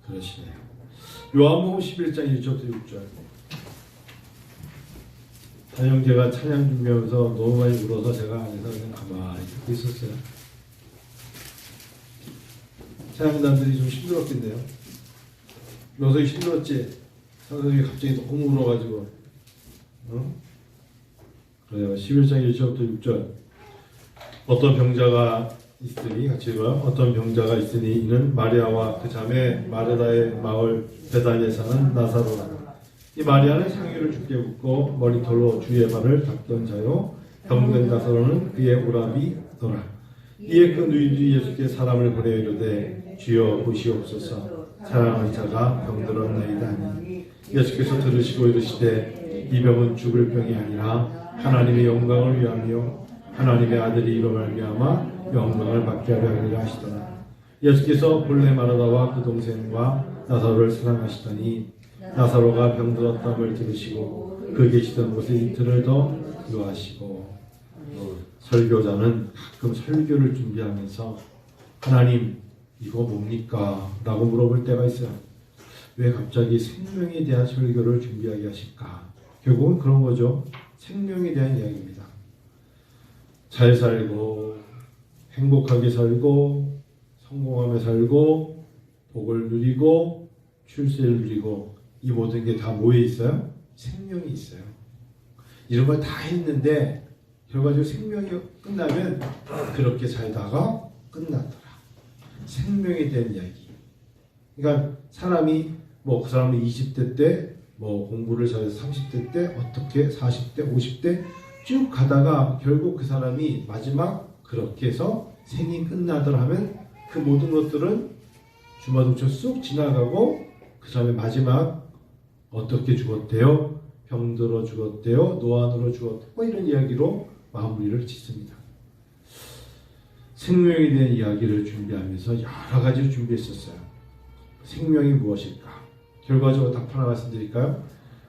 그러시네요. 요한복음 11장 1절부터 6절. 단영제가 찬양 준비하면서 너무 많이 울어서 제가 안에서 그냥 가만히 듣고 있었어요. 찬양단들이 좀 힘들었겠네요. 명석이 힘들었지? 상석이 갑자기 너무 울어가지고. 그래요. 11장 1절부터 6절. 어떤 병자가 있으니, 같이 읽어요. 어떤 병자가 있으니 이는 마리아와 그 자매 마르다의 마을 베다니에 사는 나사로라. 이 마리아는 향유를 주께 붓고 머리털로 주의 발을 닦던 자요, 병든 나사로는 그의 오라비더라. 이에 그 누이들이 예수께 사람을 보내어 이르되 주여 보시옵소서, 사랑하는 자가 병들었나이다 하니 예수께서 들으시고 이르시되 이 병은 죽을 병이 아니라 하나님의 영광을 위하며 하나님의 아들이 이로 말미암아 영광을 받게 하려 함이라 하시더라. 예수께서 본래 마르다와 그 동생과 나사로를 사랑하시더니 나사로가 병들었다를 들으시고 그 계시던 곳에 이틀을 더 거하시고. 설교자는 가끔 설교를 준비하면서 하나님 이거 뭡니까? 라고 물어볼 때가 있어요. 왜 갑자기 생명에 대한 설교를 준비하게 하실까? 결국은 그런 거죠. 생명에 대한 이야기입니다. 잘 살고 행복하게 살고 성공하며 살고 복을 누리고 출세를 누리고 이 모든 게 다 뭐에 있어요? 생명이 있어요. 이런 걸 다 했는데 결과적으로 생명이 끝나면 그렇게 살다가 끝났더라. 생명에 대한 이야기. 그러니까 사람이 그 사람은 20대 때 공부를 잘해서 30대 때 어떻게 40대 50대 쭉 가다가 결국 그 사람이 마지막 그렇게 해서 생이 끝나더라 하면 그 모든 것들은 주마등처럼 쑥 지나가고 그 사람의 마지막 어떻게 죽었대요? 병들어 죽었대요? 노안으로 죽었대요? 이런 이야기로 마무리를 짓습니다. 생명에 대한 이야기를 준비하면서 여러 가지를 준비했었어요. 생명이 무엇일까? 결과적으로 답 하나 말씀드릴까요?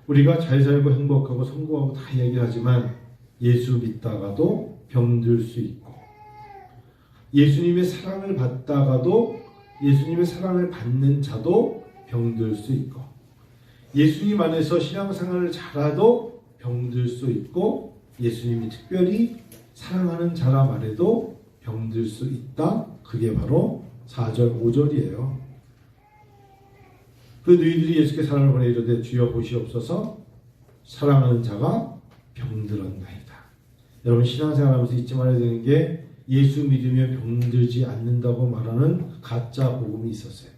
우리가 잘 살고 행복하고 성공하고 다 얘기를 하지만 예수 믿다가도 병들 수 있고, 예수님의 사랑을 받다가도 예수님의 사랑을 받는 자도 병들 수 있고, 예수님 안에서 신앙생활을 잘해도 병들 수 있고, 예수님이 특별히 사랑하는 자라 말해도 병들 수 있다. 그게 바로 4절 5절이에요. 그 너희들이 예수께 사랑을 보내 이르되 주여 보시옵소서, 사랑하는 자가 병들었나이다. 여러분 신앙생활하면서 잊지 말아야 되는 게 예수 믿으면 병들지 않는다고 말하는 가짜 복음이 있었어요.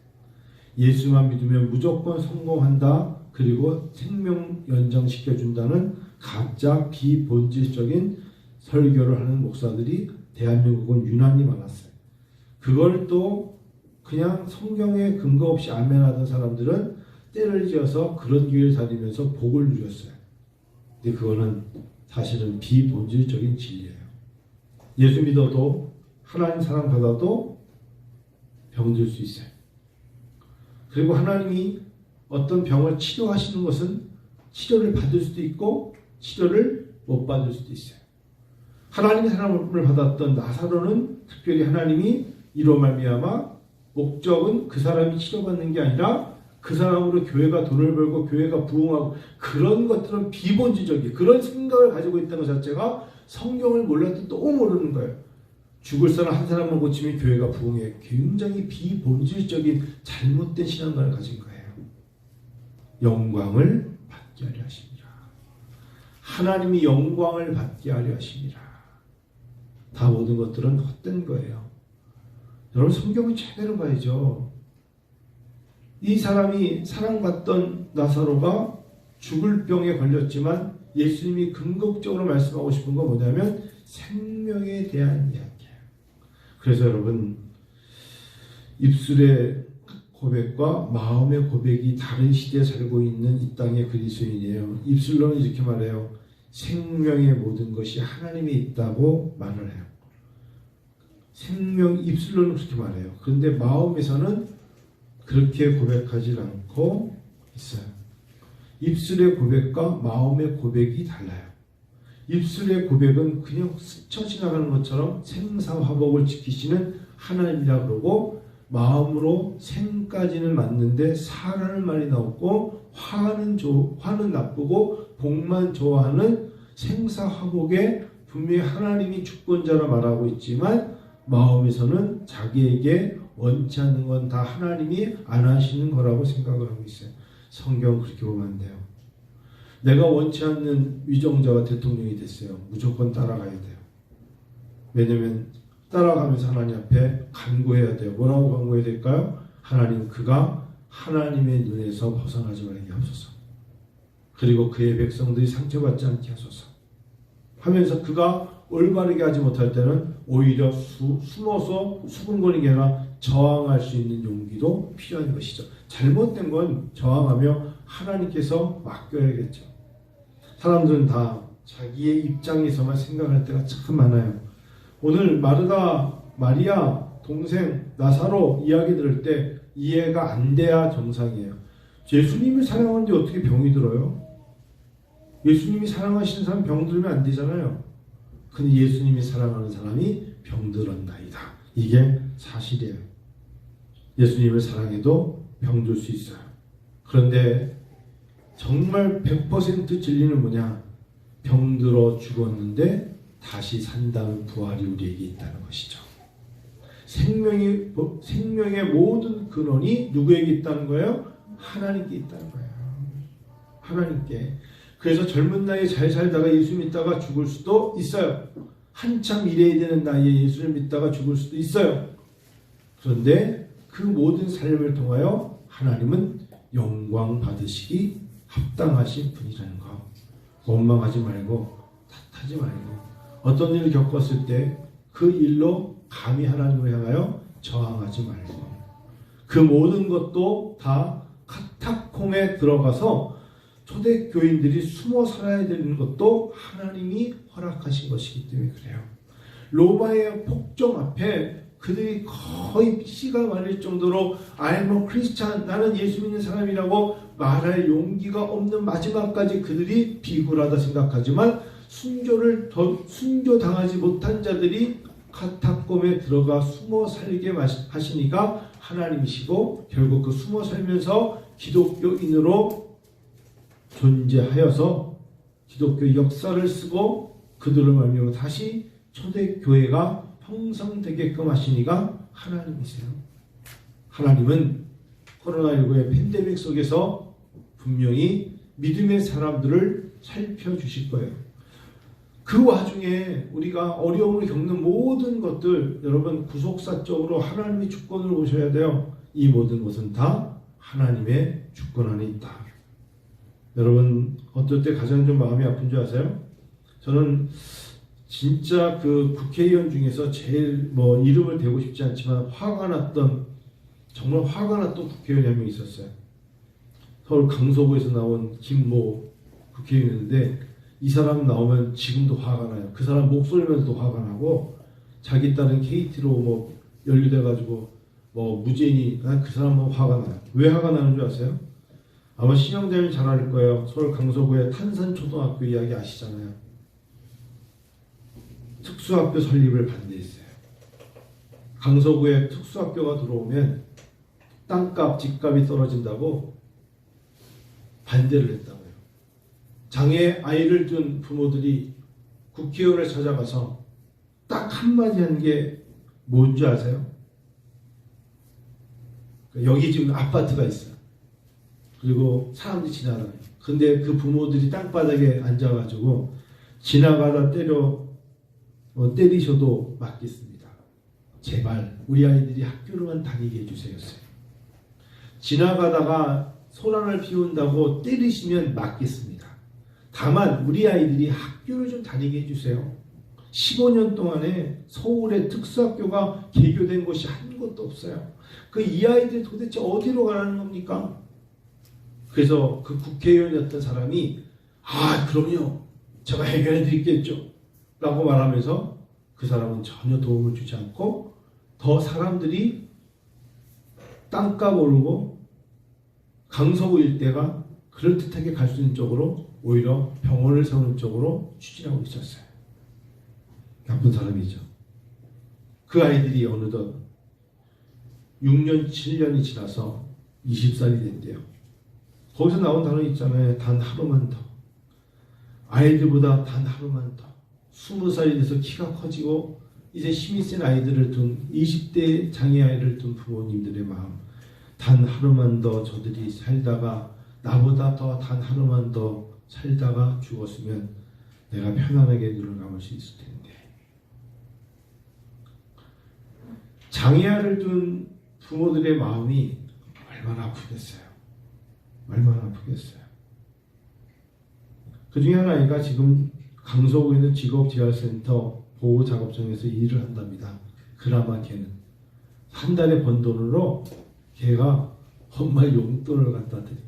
예수만 믿으면 무조건 성공한다. 그리고 생명 연장시켜준다는 가짜 비본질적인 설교를 하는 목사들이 대한민국은 유난히 많았어요. 그걸 또 그냥 성경에 근거 없이 아멘하던 사람들은 때를 지어서 그런 교회를 다니면서 복을 누렸어요. 근데 그거는 사실은 비본질적인 진리예요. 예수 믿어도 하나님 사랑 받아도 병들 수 있어요. 그리고 하나님이 어떤 병을 치료하시는 것은 치료를 받을 수도 있고 치료를 못 받을 수도 있어요. 하나님의 사랑을 받았던 나사로는 특별히 하나님이 이로 말미암아 목적은 그 사람이 치료받는 게 아니라 그 사람으로 교회가 돈을 벌고 교회가 부흥하고 그런 것들은 비본질적인 그런 생각을 가지고 있다는 것 자체가 성경을 몰라도 또 모르는 거예요. 죽을 사람 한 사람만 고치면 교회가 부흥해. 굉장히 비본질적인 잘못된 신앙관을 가진 거예요. 영광을 받게 하려 하십니다. 하나님이 영광을 받게 하려 하십니다. 다 모든 것들은 헛된 거예요. 여러분 성경을 제대로 봐야죠. 이 사람이 사랑받던 나사로가 죽을 병에 걸렸지만 예수님이 궁극적으로 말씀하고 싶은 건 뭐냐면 생명에 대한 이야기예요. 그래서 여러분 입술의 고백과 마음의 고백이 다른 시대에 살고 있는 이 땅의 그리스도인이에요. 입술로는 이렇게 말해요. 생명의 모든 것이 하나님에 있다고 말을 해요. 입술로는 그렇게 말해요. 그런데 마음에서는 그렇게 고백하지 않고 있어요. 입술의 고백과 마음의 고백이 달라요. 입술의 고백은 그냥 스쳐 지나가는 것처럼 생사화복을 지키시는 하나님이라 그러고, 마음으로 생까지는 맞는데 사라는 말이 나왔고 화는 나쁘고 복만 좋아하는 생사화복에 분명히 하나님이 주권자라 말하고 있지만 마음에서는 자기에게 원치 않는 건 다 하나님이 안 하시는 거라고 생각을 하고 있어요. 성경 그렇게 보면 안 돼요. 내가 원치 않는 위정자가 대통령이 됐어요. 무조건 따라가야 돼요. 왜냐면 따라가면서 하나님 앞에 간구해야 돼요. 뭐라고 간구해야 될까요? 하나님, 그가 하나님의 눈에서 벗어나지 말게 하소서. 그리고 그의 백성들이 상처받지 않게 하소서. 하면서 그가 올바르게 하지 못할 때는 오히려 숨어서 수군거리게 아니라 저항할 수 있는 용기도 필요한 것이죠. 잘못된 건 저항하며 하나님께서 맡겨야겠죠. 사람들은 다 자기의 입장에서만 생각할 때가 참 많아요. 오늘 마리아 동생 나사로 이야기 들을 때 이해가 안 돼야 정상이에요. 예수님을 사랑하는데 어떻게 병이 들어요? 예수님이 사랑하시는 사람 병 들면 안 되잖아요. 근데 예수님이 사랑하는 사람이 병들었나이다. 이게 사실이에요. 예수님을 사랑해도 병들 수 있어요. 그런데 정말 100% 진리는 뭐냐? 병들어 죽었는데 다시 산다는 부활이 우리에게 있다는 것이죠. 생명의 모든 근원이 누구에게 있다는 거예요? 하나님께 있다는 거예요. 하나님께. 그래서 젊은 나이에 잘 살다가 예수 믿다가 죽을 수도 있어요. 한참 일해야 되는 나이에 예수를 믿다가 죽을 수도 있어요. 그런데 그 모든 삶을 통하여 하나님은 영광 받으시기 합당하신 분이라는 거. 원망하지 말고 탓하지 말고 어떤 일을 겪었을 때 그 일로 감히 하나님을 향하여 저항하지 말고 그 모든 것도 다 카타콤에 들어가서 초대교인들이 숨어 살아야 되는 것도 하나님이 허락하신 것이기 때문에 그래요. 로마의 폭정 앞에 그들이 거의 씨가 말릴 정도로 I'm a Christian, 나는 예수 믿는 사람이라고 말할 용기가 없는 마지막까지 그들이 비굴하다 생각하지만 순교당하지 못한 자들이 카타콤에 들어가 숨어 살게 하시니까 하나님이시고 결국 그 숨어 살면서 기독교인으로 존재하여서 기독교 역사를 쓰고 그들을 말미암아 다시 초대교회가 형성되게끔 하시니가 하나님이세요. 하나님은 코로나19의 팬데믹 속에서 분명히 믿음의 사람들을 살펴주실 거예요. 그 와중에 우리가 어려움을 겪는 모든 것들 여러분 구속사적으로 하나님의 주권으로 오셔야 돼요. 이 모든 것은 다 하나님의 주권 안에 있다. 여러분 어떨 때 가장 좀 마음이 아픈 줄 아세요? 저는 진짜 그 국회의원 중에서 제일 이름을 대고 싶지 않지만 정말 화가 났던 국회의원이 한 명 있었어요. 서울 강서구에서 나온 김모 국회의원인데 이 사람 나오면 지금도 화가 나요. 그 사람 목소리면서도 화가 나고 자기 딸은 KT로 연루돼가지고 무죄인이 그 사람은 화가 나요. 왜 화가 나는 줄 아세요? 아마 신영자님 잘 알 거예요. 서울 강서구의 탄산초등학교 이야기 아시잖아요. 특수학교 설립을 반대했어요. 강서구에 특수학교가 들어오면 땅값, 집값이 떨어진다고 반대를 했다고요. 장애 아이를 둔 부모들이 국회의원을 찾아가서 딱 한마디 한 게 뭔지 아세요? 여기 지금 아파트가 있어요. 그리고 사람들이 지나가요. 근데 그 부모들이 땅바닥에 앉아가지고 지나가다 때리셔도 맞겠습니다. 제발 우리 아이들이 학교로만 다니게 해주세요. 지나가다가 소란을 피운다고 때리시면 맞겠습니다. 다만 우리 아이들이 학교를 좀 다니게 해주세요. 15년 동안에 서울의 특수학교가 개교된 곳이 한 곳도 없어요. 이 아이들 도대체 어디로 가라는 겁니까? 그래서 그 국회의원이었던 사람이 그럼요. 제가 해결해 드리겠죠. 라고 말하면서 그 사람은 전혀 도움을 주지 않고 더 사람들이 땅값 오르고 강서구 일대가 그럴듯하게 갈 수 있는 쪽으로 오히려 병원을 세우는 쪽으로 추진하고 있었어요. 나쁜 사람이죠. 그 아이들이 어느덧 6년, 7년이 지나서 20살이 된대요. 거기서 나온 단어 있잖아요. 단 하루만 더. 아이들보다 단 하루만 더. 20살이 돼서 키가 커지고 이제 힘이 센 아이들을 둔 20대 장애 아이를 둔 부모님들의 마음. 단 하루만 더 저들이 살다가 나보다 더 단 하루만 더 살다가 죽었으면 내가 편안하게 눈을 감을 수 있을 텐데. 장애아를 둔 부모들의 마음이 얼마나 아프겠어요. 얼마나 아프겠어요. 그 중에 하나가 지금 강서구에 있는 직업재활센터 보호작업장에서 일을 한답니다. 그나마 걔는 한 달에 번 돈으로 걔가 엄마 용돈을 갖다 드린대.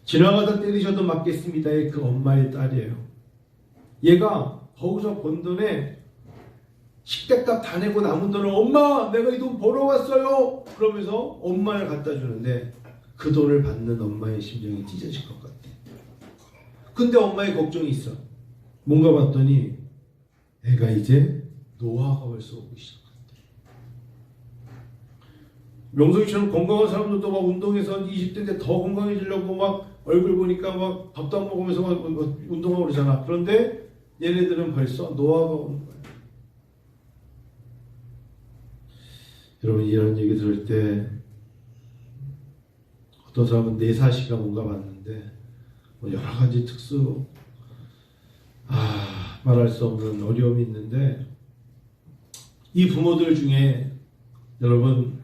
지나가다 때리셔도 맞겠습니다의 그 엄마의 딸이에요. 얘가 거기서 번 돈에 식대값 다 내고 남은 돈을 엄마 내가 이 돈 벌어 왔어요 그러면서 엄마를 갖다 주는데 그 돈을 받는 엄마의 심정이 찢어질 것 같아. 근데 엄마의 걱정이 있어. 뭔가 봤더니 애가 이제 노화가 벌써 오기 시작한대. 명석이처럼 건강한 사람들도 막 운동해서 20대인데 더 건강해지려고 막 얼굴 보니까 막 밥도 안 먹으면서 막 운동하고 그러잖아. 그런데 얘네들은 벌써 노화가 오는 거야. 여러분 이런 얘기 들을 때 어떤 사람은 내사시가 뭔가 봤는데 뭐 여러 가지 특수 말할 수 없는 어려움이 있는데 이 부모들 중에 여러분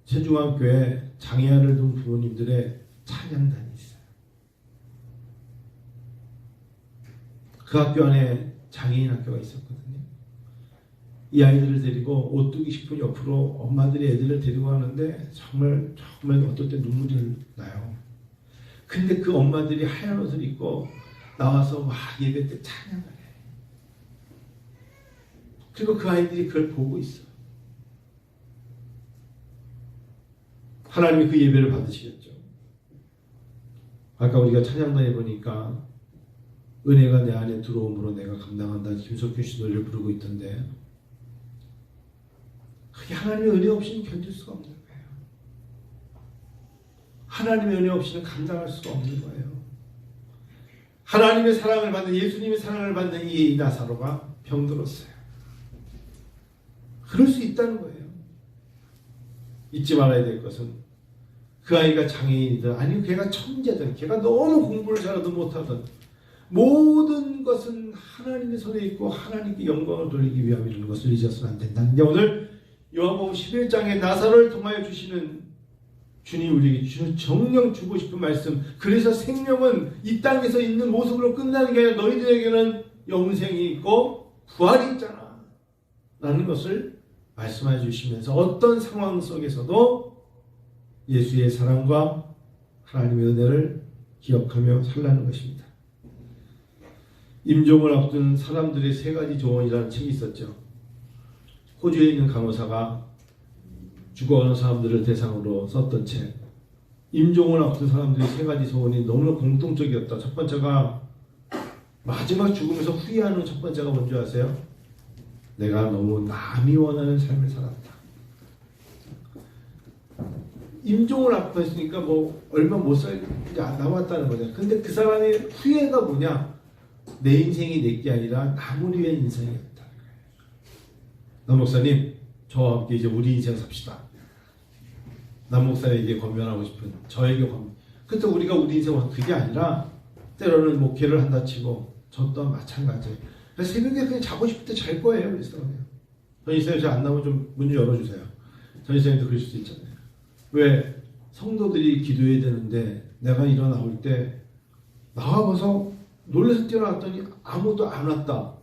세중학교에 장애아를 둔 부모님들의 찬양단이 있어요. 그 학교 안에 장애인 학교가 있었거든요. 이 아이들을 데리고 오뚜기 식품 옆으로 엄마들이 애들을 데리고 가는데 정말 어떨 때 눈물이 나요. 근데 그 엄마들이 하얀 옷을 입고 나와서 막 예배 때 찬양을 해. 그리고 그 아이들이 그걸 보고 있어. 하나님이 그 예배를 받으시겠죠. 아까 우리가 찬양단에 보니까 은혜가 내 안에 들어옴으로 내가 감당한다. 김석규 씨 노래를 부르고 있던데 그게 하나님의 은혜 없이는 견딜 수가 없는 거예요. 하나님의 은혜 없이는 감당할 수가 없는 거예요. 하나님의 사랑을 받는 예수님의 사랑을 받는 이 나사로가 병들었어요. 그럴 수 있다는 거예요. 잊지 말아야 될 것은 그 아이가 장애인이든 아니면 걔가 천재든 걔가 너무 공부를 잘하든 못하든 모든 것은 하나님의 손에 있고 하나님께 영광을 돌리기 위함이라는 것을 잊어서는 안 된다는 게 오늘 요한복음 11장에 나사로를 통하여 주시는 주님 우리에게 주시는 정령 주고 싶은 말씀. 그래서 생명은 이 땅에서 있는 모습으로 끝나는 게 아니라 너희들에게는 영생이 있고 부활이 있잖아 라는 것을 말씀해 주시면서 어떤 상황 속에서도 예수의 사랑과 하나님의 은혜를 기억하며 살라는 것입니다. 임종을 앞둔 사람들의 세 가지 조언이라는 책이 있었죠. 호주에 있는 간호사가 죽어가는 사람들을 대상으로 썼던 책. 임종을 앞둔 사람들의 세 가지 소원이 너무나 공통적이었다. 첫 번째가 마지막 죽으면서 후회하는 첫 번째가 뭔지 아세요? 내가 너무 남이 원하는 삶을 살았다. 임종을 앞두고 했으니까 뭐 얼마 못 살지 남았다는 거잖아. 근데 그 사람의 후회가 뭐냐? 내 인생이 내게 아니라 남을 위한 인생이었다는 거예요. 남 목사님, 저와 함께 이제 우리 인생 삽시다. 남 목사에게 권면하고 싶은 저에게 권면. 그때 우리가 우리 인생 그게 아니라 때로는 목회를 한다 치고 저 또한 마찬가지예요. 새벽에 그냥 자고 싶을 때 잘 거예요. 그래서 전희쌤 저 안 나오면 좀 문 좀 열어주세요. 전희쌤도 그럴 수도 있잖아요. 왜 성도들이 기도해야 되는데 내가 일어나올 때 나와봐서 놀라서 뛰어나왔더니 아무도 안 왔다.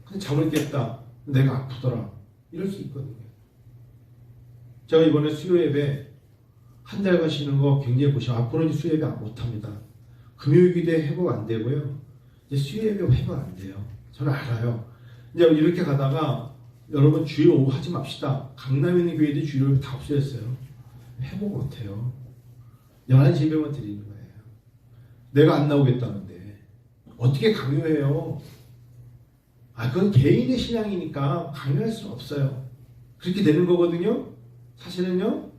근데 잠을 깼다. 내가 아프더라. 이럴 수 있거든요. 제가 이번에 수요예배 한 달간 쉬는 거 굉장히 보시면 앞으로는 수요예배 못합니다. 금요일기대 회복 안 되고요. 이제 수요예배 회복 안 돼요. 저는 알아요. 이제 이렇게 가다가 여러분 주일 오후 하지 맙시다. 강남에 있는 교회들이 주일 오후 다 없어졌어요. 회복 못해요. 11시 예배만 드리는 거예요. 내가 안 나오겠다는데 어떻게 강요해요? 그건 개인의 신앙이니까 강요할 수는 없어요. 그렇게 되는 거거든요. 사실은요.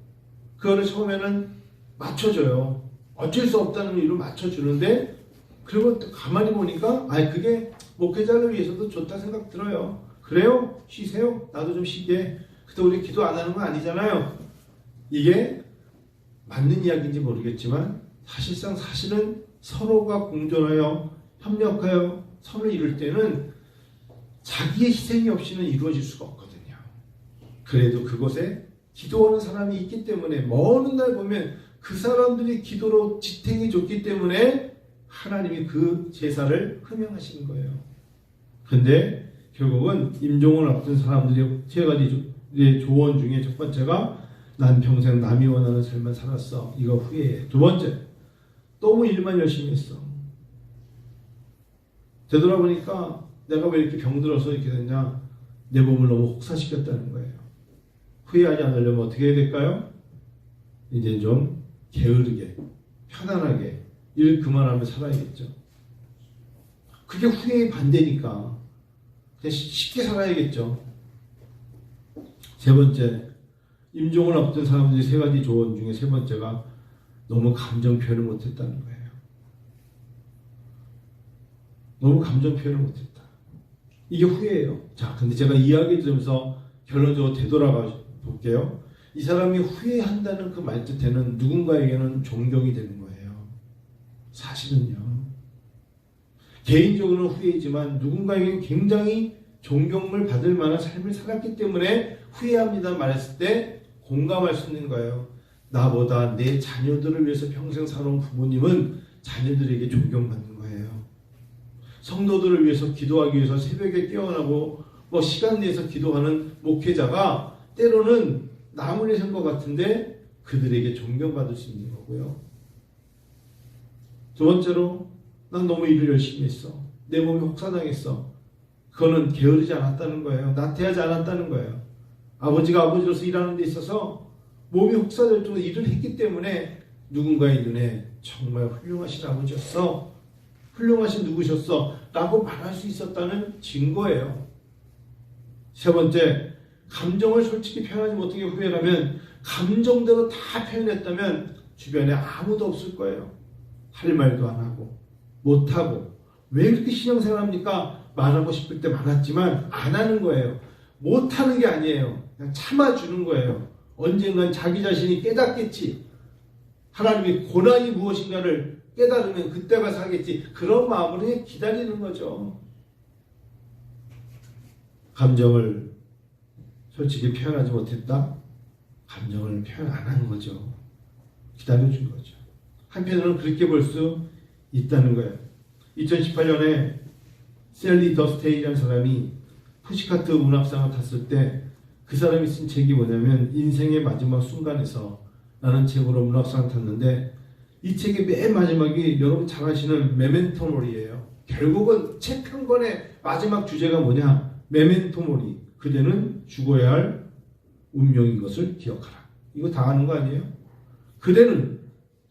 그거를 처음에는 맞춰줘요. 어쩔 수 없다는 이유로 맞춰주는데 그리고 또 가만히 보니까 그게 목회자를 위해서도 좋다 생각 들어요. 그래요? 쉬세요. 나도 좀 쉬게. 그때 우리 기도 안 하는 거 아니잖아요. 이게 맞는 이야기인지 모르겠지만 사실은 서로가 공존하여 협력하여 선을 이룰 때는 자기의 희생이 없이는 이루어질 수가 없거든요. 그래도 그곳에 기도하는 사람이 있기 때문에 먼 날 보면 그 사람들이 기도로 지탱해 줬기 때문에 하나님이 그 제사를 흠양하시는 거예요. 근데 결국은 임종을 앞둔 사람들이 세 가지 조언 중에 첫 번째가 난 평생 남이 원하는 삶만 살았어. 이거 후회해. 두 번째, 너무 일만 열심히 했어. 되돌아보니까 내가 왜 이렇게 병들어서 이렇게 됐냐. 내 몸을 너무 혹사시켰다는 거예요. 후회하지 않으려면 어떻게 해야 될까요? 이제 좀 게으르게, 편안하게 일 그만하며 살아야겠죠. 그게 후회의 반대니까 그냥 쉽게 살아야겠죠. 세 번째, 임종을 앞둔 사람들이 세 가지 조언 중에 세 번째가 너무 감정 표현을 못했다는 거예요. 너무 감정 표현을 못했다. 이게 후회예요. 자, 근데 제가 이야기 들으면서 결론적으로 되돌아가 볼게요. 이 사람이 후회한다는 그 말뜻에는 누군가에게는 존경이 되는 거예요. 사실은요. 개인적으로는 후회이지만 누군가에게는 굉장히 존경을 받을 만한 삶을 살았기 때문에 후회합니다 말했을 때 공감할 수 있는 거예요. 나보다 내 자녀들을 위해서 평생 살아온 부모님은 자녀들에게 존경받는 거예요. 성도들을 위해서 기도하기 위해서 새벽에 깨어나고 시간 내서 기도하는 목회자가 때로는 나무를 산 것 같은데 그들에게 존경받을 수 있는 거고요. 두 번째로 난 너무 일을 열심히 했어. 내 몸이 혹사당했어. 그거는 게으르지 않았다는 거예요. 나태하지 않았다는 거예요. 아버지가 아버지로서 일하는 데 있어서 몸이 혹사될 정도로 일을 했기 때문에 누군가의 눈에 정말 훌륭하신 아버지였어. 훌륭하신 누구셨어? 라고 말할 수 있었다는 증거예요. 세 번째, 감정을 솔직히 표현하지 못하게 후회하면 감정대로 다 표현했다면 주변에 아무도 없을 거예요. 할 말도 안 하고 못하고 왜 그렇게 신앙생활합니까? 말하고 싶을 때 많았지만 안 하는 거예요. 못하는 게 아니에요. 그냥 참아주는 거예요. 언젠간 자기 자신이 깨닫겠지. 하나님이 고난이 무엇인가를 깨달으면 그때 가서 하겠지. 그런 마음으로 기다리는 거죠. 감정을 솔직히 표현하지 못했다? 감정을 표현 안 한 거죠. 기다려준 거죠. 한편으로는 그렇게 볼 수 있다는 거예요. 2018년에 셀리 더스테이라는 사람이 푸시카트 문학상을 탔을 때 그 사람이 쓴 책이 뭐냐면 인생의 마지막 순간에서 라는 책으로 문학상을 탔는데 이 책의 맨 마지막이 여러분 잘 아시는 메멘토 모리예요. 결국은 책 한 권의 마지막 주제가 뭐냐? 메멘토 모리. 그대는 죽어야 할 운명인 것을 기억하라. 이거 다 아는 거 아니에요? 그대는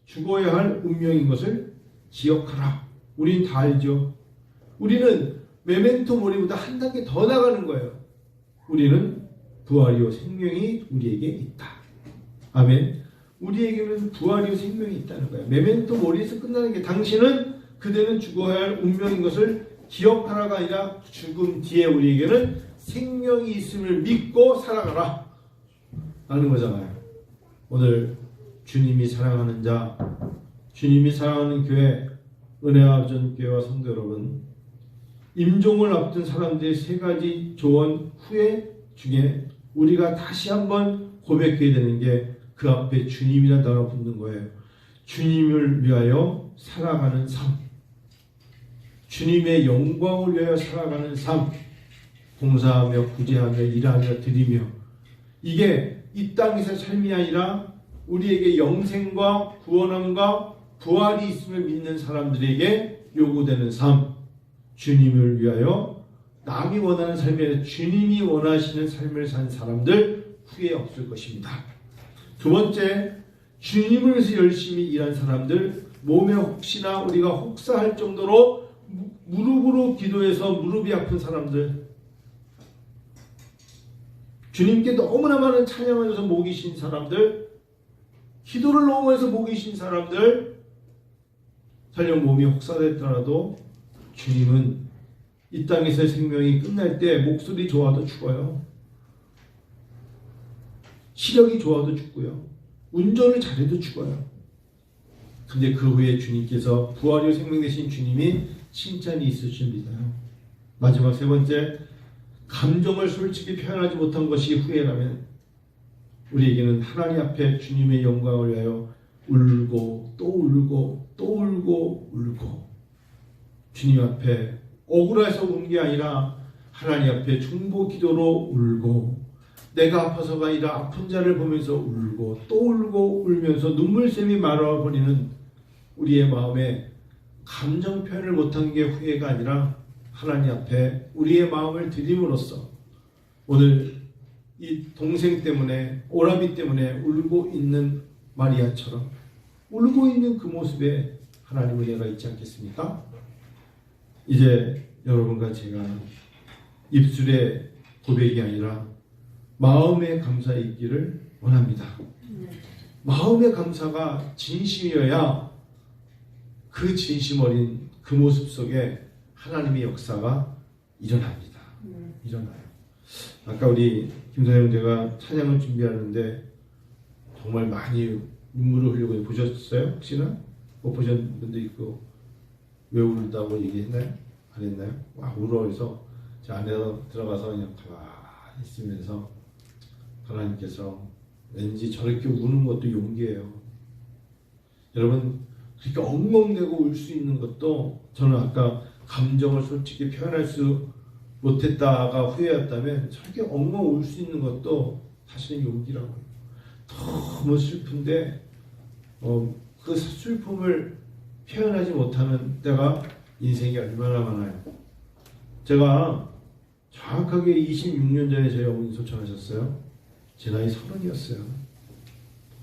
죽어야 할 운명인 것을 기억하라. 우린 다 알죠. 우리는 메멘토 모리보다 한 단계 더 나가는 거예요. 우리는 부활이요 생명이 우리에게 있다. 아멘. 우리에게는 부활이요 생명이 있다는 거예요. 메멘토 모리에서 끝나는 게 당신은 그대는 죽어야 할 운명인 것을 기억하라가 아니라 죽음 뒤에 우리에게는 생명이 있음을 믿고 살아가라 라는 거잖아요. 오늘 주님이 사랑하는 자, 주님이 사랑하는 교회, 은혜와 전교회와 성도 여러분, 임종을 앞둔 사람들의 세 가지 조언 후에 중에 우리가 다시 한번 고백해야 되는 게 그 앞에 주님이라는 단어가 붙는 거예요. 주님을 위하여 살아가는 삶, 주님의 영광을 위하여 살아가는 삶, 봉사하며 구제하며 일하며 드리며, 이게 이 땅에서 삶이 아니라 우리에게 영생과 구원함과 부활이 있음을 믿는 사람들에게 요구되는 삶, 주님을 위하여 남이 원하는 삶이 아니라 주님이 원하시는 삶을 산 사람들 후회 없을 것입니다. 두 번째, 주님을 위해서 열심히 일한 사람들, 몸에 혹시나 우리가 혹사할 정도로 무릎으로 기도해서 무릎이 아픈 사람들, 주님께 너무나 많은 찬양을 줘서 목이 쉰 사람들, 기도를 너무 해서 목이 쉰 사람들, 설령 몸이 혹사됐더라도 주님은 이 땅에서의 생명이 끝날 때 목소리 좋아도 죽어요. 시력이 좋아도 죽고요. 운전을 잘해도 죽어요. 근데 그 후에 주님께서 부활이요 생명 되신 주님이 칭찬이 있으십니다. 마지막 세 번째, 감정을 솔직히 표현하지 못한 것이 후회라면 우리에게는 하나님 앞에 주님의 영광을 위하여 울고 또 울고 또 울고 울고, 주님 앞에 억울해서 운 게 아니라 하나님 앞에 중보 기도로 울고, 내가 아파서가 아니라 아픈 자를 보면서 울고 또 울고 울면서 눈물샘이 말아버리는 우리의 마음에 감정 표현을 못한 게 후회가 아니라 하나님 앞에 우리의 마음을 드림으로써 오늘 이 동생 때문에, 오라비 때문에 울고 있는 마리아처럼 울고 있는 그 모습에 하나님의 은혜가 있지 않겠습니까? 이제 여러분과 제가 입술의 고백이 아니라 마음의 감사에 있기를 원합니다. 마음의 감사가 진심이어야 그 진심 어린 그 모습 속에 하나님의 역사가 일어납니다. 일어나요. 아까 우리 김선영 형제가 찬양을 준비하는데 정말 많이 눈물을 흘리고 보셨어요? 혹시나? 못 보셨는 분도 있고, 왜 울다고 얘기했나요? 안 했나요? 와, 울어. 해서 제 안에 들어가서 그냥 가만히 있으면서 하나님께서 왠지 저렇게 우는 것도 용기예요. 여러분, 그렇게 엉엉대고 울 수 있는 것도, 저는 아까 감정을 솔직히 표현할 수 못했다가 후회였다면 저렇게 엉엉 울 수 있는 것도 사실은 용기라고 해요. 너무 슬픈데 그 슬픔을 표현하지 못하는 때가 인생이 얼마나 많아요. 제가 정확하게 26년 전에 저희 어머니 소천하셨어요. 제 나이 30이었어요.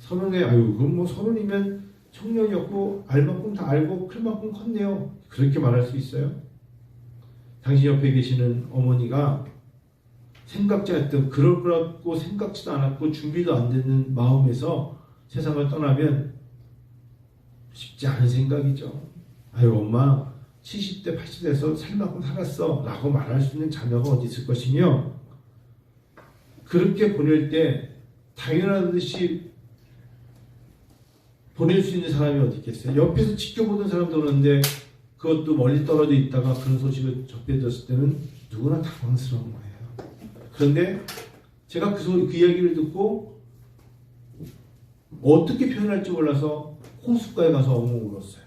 30에 그럼 뭐 30이면 청년이었고 알 만큼 다 알고 클 만큼 컸네요. 그렇게 말할 수 있어요? 당신 옆에 계시는 어머니가 생각지 않았던, 그럴 거라고 생각지도 않았고 준비도 안 되는 마음에서 세상을 떠나면 쉽지 않은 생각이죠. 엄마 70대 80대에서 살 만큼 살았어 라고 말할 수 있는 자녀가 어디 있을 것이며, 그렇게 보낼 때 당연하듯이 보낼 수 있는 사람이 어디 있겠어요. 옆에서 지켜보던 사람도 그런데 그것도 멀리 떨어져 있다가 그런 소식을 접해졌을 때는 누구나 당황스러운 거예요. 그런데 제가 그 이야기를 듣고 어떻게 표현할지 몰라서 호숫가에 가서 엉엉 울었어요.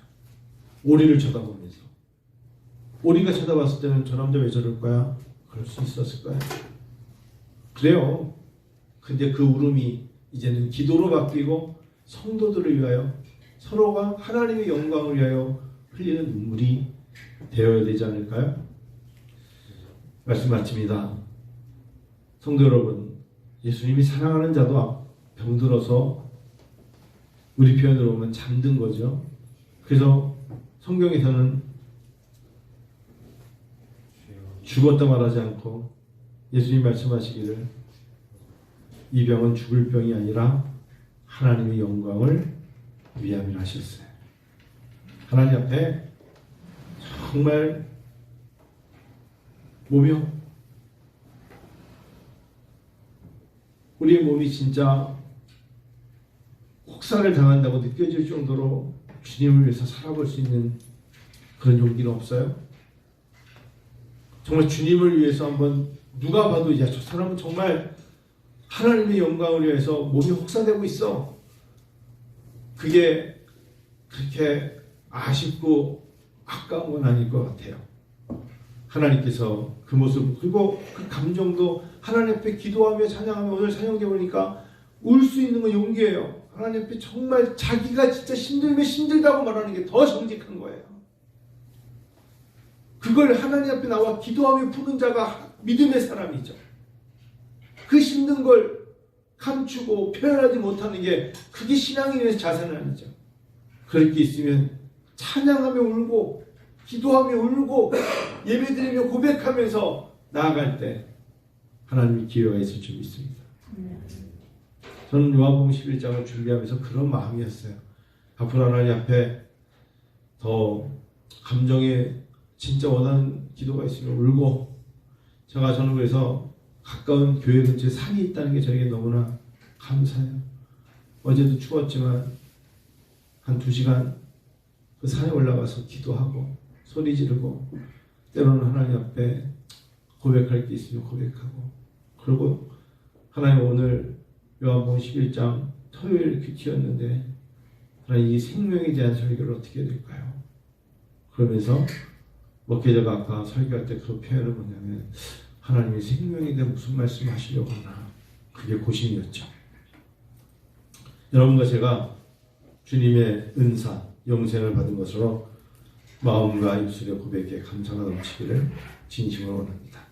오리를 쳐다보면서. 오리가 쳐다봤을 때는 저 남자 왜 저럴까요? 그럴 수 있었을까요? 그래요. 근데 그 울음이 이제는 기도로 바뀌고 성도들을 위하여, 서로가 하나님의 영광을 위하여 흘리는 눈물이 되어야 되지 않을까요? 말씀 마칩니다. 성도 여러분, 예수님이 사랑하는 자도 병들어서 우리 표현으로 보면 잠든 거죠. 그래서 성경에서는 죽었다 말하지 않고 예수님 말씀하시기를 이 병은 죽을 병이 아니라 하나님의 영광을 위함이라 하셨어요. 하나님 앞에 정말 우리의 몸이 진짜 혹사를 당한다고 느껴질 정도로 주님을 위해서 살아볼 수 있는 그런 용기는 없어요? 정말 주님을 위해서 한번 누가 봐도 야, 저 사람은 정말 하나님의 영광을 위해서 몸이 혹사되고 있어. 그게 그렇게 아쉽고 아까운 건 아닐 것 같아요. 하나님께서 그 모습, 그리고 그 감정도 하나님 앞에 기도하며 찬양하며, 오늘 찬양해 보니까 울 수 있는 건 용기예요. 하나님 앞에 정말 자기가 진짜 힘들면 힘들다고 말하는 게 더 정직한 거예요. 그걸 하나님 앞에 나와 기도하며 푸는 자가 믿음의 사람이죠. 그 힘든 걸 감추고 표현하지 못하는 게 그게 신앙인의 자세는 아니죠. 그렇게 있으면 찬양하며 울고 기도하며 울고 예배드리며 고백하면서 나아갈 때 하나님이 기회가 있을 줄 믿습니다. 저는 요한복음 11장을 준비하면서 그런 마음이었어요. 앞으로 하나님 앞에 더 감정에 진짜 원하는 기도가 있으면 울고, 저는 그래서 가까운 교회 근처에 산이 있다는 게 저에게 너무나 감사해요. 어제도 추웠지만 한 2시간 그 산에 올라가서 기도하고 소리 지르고, 때로는 하나님 앞에 고백할 게 있으면 고백하고, 그리고 하나님 오늘 요한복음 11장 토요일 큐티였는데 하나님 이 생명에 대한 설교를 어떻게 해야 될까요? 그러면서 목회자가 아까 설교할 때 그 표현을 뭐냐면, 하나님이 생명에 대해 무슨 말씀 하시려고 하나, 그게 고심이었죠. 여러분과 제가 주님의 은사, 영생을 받은 것으로 마음과 입술의 고백에 감사가 넘치기를 진심으로 원합니다.